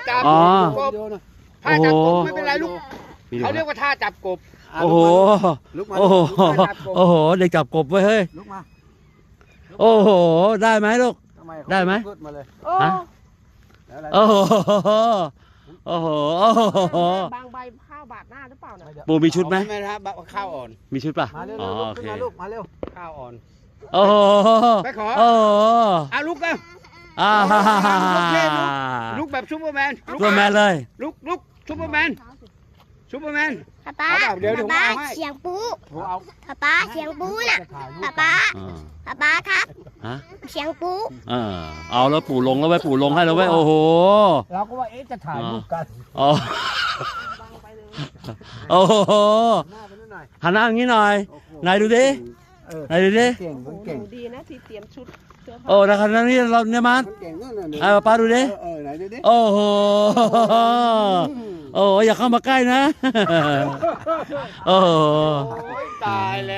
จับ อ๋อ กบท่าจับกบไม่เป็นไรลูกเขาเรียกว่าท่าจับกบ โอ้โห โอ้โห โอ้โห เด็กจับกบไว้เฮ้ย ลุกมา โอ้โห ได้ไหมลูก ได้ไหม พูดมาเลย โอ้ ฮะ โอ้โห โอ้โห โอ้โห บางใบข้าวบาดหน้าหรือเปล่าเนี่ย ปู่มีชุดไหม ไม่นะข้าวอ่อน มีชุดป่ะ มาเร็ว อ๋อ ลุก โอเค ขึ้นมาลูกมาเร็ว ข้าวอ่อน โอ้โห ไปขอ โอ้โห อ่ะลุกกัน อ่า ลุกแบบซูเปอร์แมน ตัวแมนเลย ลุกซูเปอร์แมนซูเปอร์แมน ป๊า เอาเปล่าเดี๋ยวผม ป๊า เอาให้ เสียงปู ผมเอา ป๊าเสียงปูน่ะ จะถ่ายรูป ป๊า อ่า ป๊าครับ ฮะ เสียงปู เอาแล้วปู่ลงแล้วไว้ปู่ลงให้แล้วไว้โอ้โห เราก็ว่าจะถ่ายรูปกัน อ๋อโอ้โห หน้าไปนิดหน่อย หันหน้าอย่างนี้หน่อย โอ้โห ไหนดูดิ เออ ไหนดูดิ เก่งคนเก่ง ดีนะที่เตรียมชุดเสื้อผ้า โอ้นะครับนี่เราเนี่ยมัน คนเก่งนั่นน่ะ เอาป้าดูดิ ไหนดูดิ โอ้โห โอ้อย่าเข้ามาใกล้นะ โอ้โห ตายแล้ว